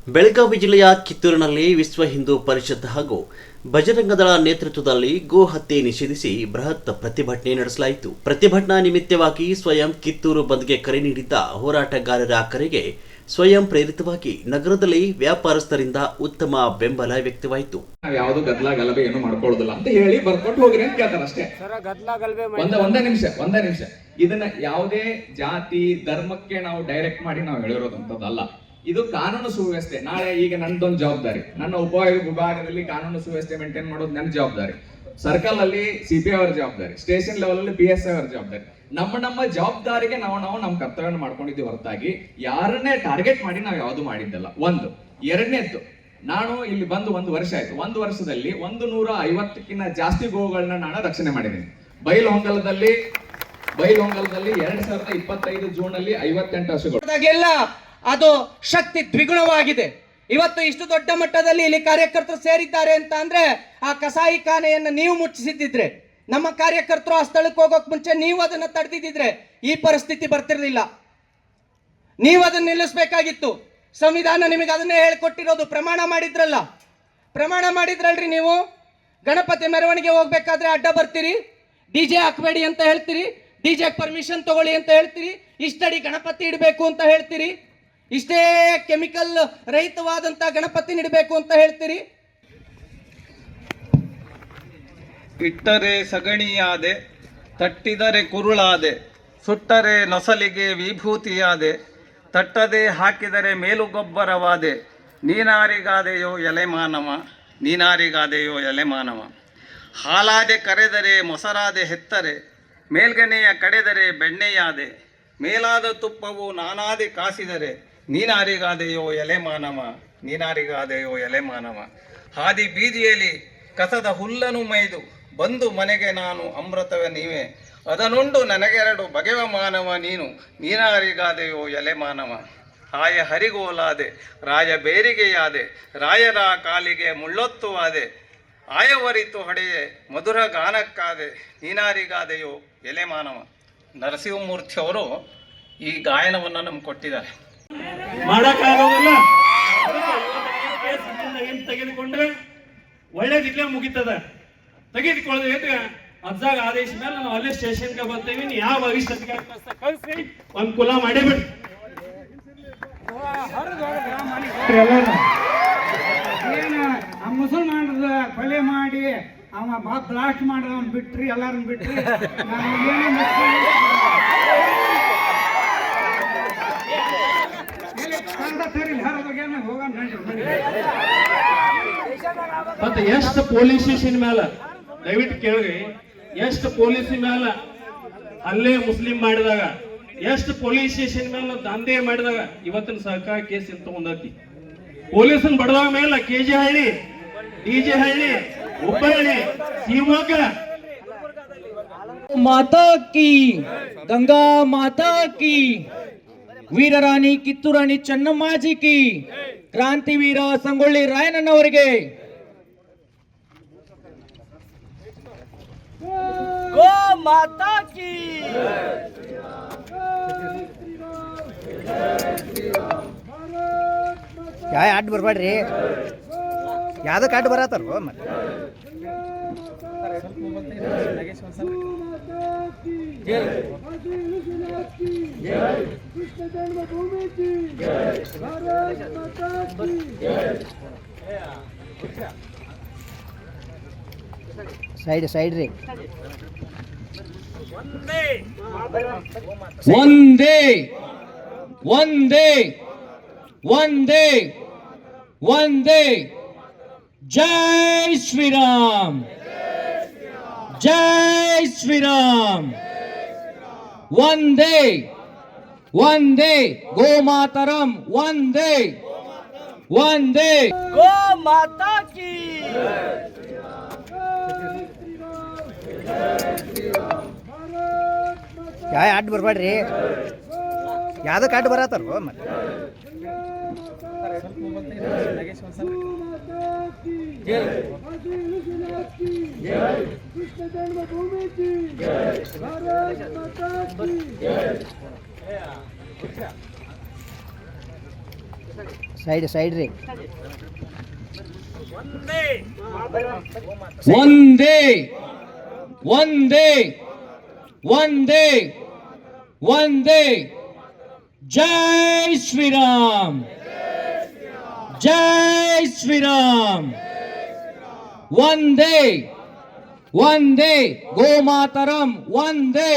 ಬೆಳಗಾವಿ ಜಿಲ್ಲೆಯ ಕಿತ್ತೂರಿನಲ್ಲಿ ವಿಶ್ವ ಹಿಂದೂ ಪರಿಷತ್ ಹಾಗೂ ಬಜರಂಗದಳ ನೇತೃತ್ವದಲ್ಲಿ ಗೋ ಹತ್ಯೆ ನಿಷೇಧಿಸಿ ಬೃಹತ್ ಪ್ರತಿಭಟನೆ ನಡೆಸಲಾಯಿತು. ಪ್ರತಿಭಟನಾ ನಿಮಿತ್ತವಾಗಿ ಸ್ವಯಂ ಕಿತ್ತೂರು ಬಂದ್ಗೆ ಕರೆ ನೀಡಿದ್ದ ಹೋರಾಟಗಾರರ ಕರೆಗೆ ಸ್ವಯಂ ಪ್ರೇರಿತವಾಗಿ ನಗರದಲ್ಲಿ ವ್ಯಾಪಾರಸ್ಥರಿಂದ ಉತ್ತಮ ಬೆಂಬಲ ವ್ಯಕ್ತವಾಯಿತು. ಯಾವುದು ಗದ್ದಲ ಗಲಭೆ ಏನು ಮಾಡ್ಕೊಳ್ಳೋದಿಲ್ಲ ಅಂತ ಹೇಳಿ ಬರ್ಕೊಟ್ಟು ಹೋಗ್ರಿ ಅಂತ ಕೇಳ್ತಾರೆ ಅಷ್ಟೇ. ಒಂದೇ ನಿಮಿಷ ಇದನ್ನ ಯಾವುದೇ ಜಾತಿ ಧರ್ಮಕ್ಕೆ ನಾವು ಡೈರೆಕ್ಟ್ ಮಾಡಿ ನಾವು ಹೇಳಿರೋದಂತದ್ದಲ್ಲ. ಇದು ಕಾನೂನು ಸುವ್ಯವಸ್ಥೆ. ನಾಳೆ ಈಗ ನಂದೊಂದು ಜವಾಬ್ದಾರಿ, ನನ್ನ ವಿಭಾಗದಲ್ಲಿ ಕಾನೂನು ಸುವ್ಯವಸ್ಥೆ ಮೇಂಟೈನ್ ಮಾಡೋದು ನನ್ನ ಜವಾಬ್ದಾರಿ, ಸರ್ಕಲ್ ಅಲ್ಲಿ CPI ಅವರ ಜವಾಬ್ದಾರಿ, ಸ್ಟೇಷನ್ ಲೆವೆಲ್ ಅಲ್ಲಿ PSI ಅವರ ಜವಾಬ್ದಾರಿ. ನಮ್ಮ ಜವಾಬ್ದಾರಿಗೆ ನಾವು ನಮ್ಮ ಕರ್ತವ್ಯ ಮಾಡ್ಕೊಂಡಿದ್ದೀವಿ ಹೊರತಾಗಿ ಯಾರನ್ನೇ ಟಾರ್ಗೆಟ್ ಮಾಡಿ ನಾವು ಯಾವುದು ಮಾಡಿದ್ದಲ್ಲ. ಒಂದು. ಎರಡನೇದ್ದು, ನಾನು ಇಲ್ಲಿ ಬಂದು 1 ವರ್ಷ ಆಯ್ತು. 1 ವರ್ಷದಲ್ಲಿ 150ಕ್ಕಿಂತ ಜಾಸ್ತಿ ಗೋವುಗಳನ್ನ ನಾನು ರಕ್ಷಣೆ ಮಾಡಿದ್ದೀನಿ. ಬೈಲಹೊಂಗಲದಲ್ಲಿ 2025 ಜೂನ್ ಅಲ್ಲಿ 58 ಹಸುಗಳು. ಅದು ಶಕ್ತಿ ದ್ವಿಗುಣವಾಗಿದೆ. ಇವತ್ತು ಇಷ್ಟು ದೊಡ್ಡ ಮಟ್ಟದಲ್ಲಿ ಇಲ್ಲಿ ಕಾರ್ಯಕರ್ತರು ಸೇರಿದ್ದಾರೆ ಅಂತ ಅಂದ್ರೆ ಆ ಕಸಾಯಿ ಖಾನೆಯನ್ನು ನೀವು ಮುಚ್ಚಿಸಿದ್ರೆ, ನಮ್ಮ ಕಾರ್ಯಕರ್ತರು ಆ ಸ್ಥಳಕ್ಕೆ ಹೋಗೋಕ್ ಮುಂಚೆ ನೀವು ಅದನ್ನ ತಡೆದಿದ್ರೆ ಈ ಪರಿಸ್ಥಿತಿ ಬರ್ತಿರ್ಲಿಲ್ಲ. ನೀವು ಅದನ್ನ ನಿಲ್ಲಿಸಬೇಕಾಗಿತ್ತು. ಸಂವಿಧಾನ ನಿಮಗೆ ಅದನ್ನೇ ಹೇಳ್ಕೊಟ್ಟಿರೋದು. ಪ್ರಮಾಣ ಮಾಡಿದ್ರಲ್ರಿ ನೀವು. ಗಣಪತಿ ಮೆರವಣಿಗೆ ಹೋಗ್ಬೇಕಾದ್ರೆ ಅಡ್ಡ ಬರ್ತೀರಿ, DJ ಹಾಕ್ಬೇಡಿ ಅಂತ ಹೇಳ್ತೀರಿ, DJ ಪರ್ಮಿಷನ್ ತಗೊಳ್ಳಿ ಅಂತ ಹೇಳ್ತೀರಿ, ಇಷ್ಟಡಿ ಗಣಪತಿ ಇಡಬೇಕು ಅಂತ ಹೇಳ್ತೀರಿ, ಇಷ್ಟೇ ಕೆಮಿಕಲ್ ರಹಿತವಾದಂತ ಗಣಪತಿ ಇಡಬೇಕು ಅಂತ ಹೇಳ್ತೀರಿ. ಇಟ್ಟರೆ ಸಗಣಿಯಾದೆ, ತಟ್ಟಿದರೆ ಕುರುಳಾದೆ, ಸುಟ್ಟರೆ ನೊಸಲಿಗೆ ವಿಭೂತಿಯಾದೆ, ತಟ್ಟದೆ ಹಾಕಿದರೆ ಮೇಲುಗೊಬ್ಬರವಾದೆ, ನೀನಾರಿಗಾದೆಯೋ ಎಲೆ ಮಾನವ. ಹಾಲಾದೆ ಕರೆದರೆ ಮೊಸರಾದೆ ಹೆತ್ತರೆ, ಮೇಲ್ಗನೆಯ ಕಡೆದರೆ ಬೆಣ್ಣೆಯಾದೆ, ಮೇಲಾದ ತುಪ್ಪವು ನಾನಾದೆ ಕಾಸಿದರೆ, ನೀನಾರಿಗಾದೆಯೋ ಎಲೆ ಮಾನವ. ಹಾದಿ ಬೀದಿಯಲ್ಲಿ ಕಸದ ಹುಲ್ಲನು ಮೈದು ಬಂದು ಮನೆಗೆ ನಾನು ಅಮೃತವೇ ನೀವೇ, ಅದನುಂಡು ನನಗೆರಡು ಬಗೆವ ಮಾನವ ನೀನಾರಿಗಾದೆಯೋ ಎಲೆ ಮಾನವ. ಆಯ ಹರಿಗೋಲಾದೆ ರಾಯ ಬೇರಿಗೆಯಾದೆ, ರಾಯರ ಕಾಲಿಗೆ ಮುಳ್ಳೊತ್ತುವಾದೆ, ಆಯವರಿತು ಹೊಡೆಯೆ ಮಧುರ ಗಾನಕ್ಕಾದೆ, ನೀನಾರಿಗಾದೆಯೋ ಎಲೆ ಮಾನವ. ನರಸಿಂಹಮೂರ್ತಿಯವರು ಈ ಗಾಯನವನ್ನು ನಮ್ಗೆ ಕೊಟ್ಟಿದ್ದಾರೆ. ಮಾಡಕ್ಕಾಗೋದಿಲ್ಲ. ತೆಗೆದುಕೊಂಡ್ರೆ ಒಳ್ಳೇದಿಲ್ಲ, ಮುಗಿತದ. ತೆಗೆದುಕೊಳ್ಳೋದು ಅಜ್ಜಾಗ ಆದೇಶ ಮೇಲೆ ನಾವು ಅಲ್ಲೇ ಸ್ಟೇಷನ್ಗೆ ಬರ್ತೀವಿ. ಯಾವ ಭವಿಷ್ಯಕ್ಕೆ ಕಳಿಸಿ ಒಂದ್ ಕುಲ ಮಾಡಿಬಿಡ್ರಿ. ಏನು ಮುಸಲ್ಮಾನದ ಕೊಲೆ ಮಾಡಿ ಅವ ಬ್ಲಾಸ್ಟ್ ಮಾಡಿದ ಬಿಟ್ರಿ, ಎಲ್ಲಾರನ್ನ ಬಿಟ್ರಿ. ಮತ್ತೆ ಎಷ್ಟು ಪೊಲೀಸ್ ಸ್ಟೇಷನ್ ಮೇಲೆ ದಯವಿಟ್ಟು ಕೇಳ್ರಿ, ಎಷ್ಟು ಪೊಲೀಸ್ ಮೇಲೆ ಅಲ್ಲೇ ಮುಸ್ಲಿಂ ಮಾಡಿದಾಗ, ಎಷ್ಟು ಪೊಲೀಸ್ ಸ್ಟೇಷನ್ ಮೇಲೆ ದಂಧೆ ಮಾಡಿದಾಗ ಇವತ್ತಿನ ಸರ್ಕಾರ ಕೇಸ್ ಇಂತ ತಗೊಂಡೈತಿ. ಪೊಲೀಸನ್ ಬಡದಾಗ ಮೇಲೆ KG ಹಳ್ಳಿ, DJ ಹಳ್ಳಿ, ಹುಬ್ಬಳ್ಳಿ, ಶಿವಮೊಗ್ಗ. ಮಾತಾ ಕಿ, ಗಂಗಾ ಮಾತಾ ಕಿ, ವೀರರಾಣಿ ಕಿತ್ತೂರಾಣಿ ಚೆನ್ನಮ್ಮಾಜಿ ಕಿ, ಕ್ರಾಂತಿವೀರ ಸಂಗೊಳ್ಳಿ ರಾಯಣ್ಣನವರಿಗೆ. ಗೋ ಮಾತಾ ಕಿ. ಯಾವ ಅಡ್ಡ ಬರ್ಬೇಡ್ರಿ, ಯಾವ್ದಕ್ಕೆ ಅಡ್ಡ ಬರತ್ತಾರ ಮತ್ತೆ. ಸೈಡ್ ರೀ. ಒಂದೇ ಜೈ ಶ್ರೀರಾಮ್, ಜೈ ಶ್ರೀರಾಮ್. ಒಂದೇ ಗೋ ಮಾತರಂ, ಒಂದೇ ಗೋ ಮಾತಾ ಕಿ. ಯಾವ ಅಡ್ಡ ಬರ್ಬೇಡ್ರಿ, ಯಾವ್ದಕ್ಕೆ ಅಡ್ಡ ಬರತ್ತಾರ ಮತ್ತೆ. ಸೈಡ್ ರೀ. ಒಂದೇ ಒಂದೇ ಒಂದೇ ಒಂದೇ ಜೈ ಶ್ರೀರಾಮ್, ಜೈ ಶ್ರೀರಾಮ್. ಒಂದೇ ಒಂದೇ ಗೋಮಾತರಂ, ಒಂದೇ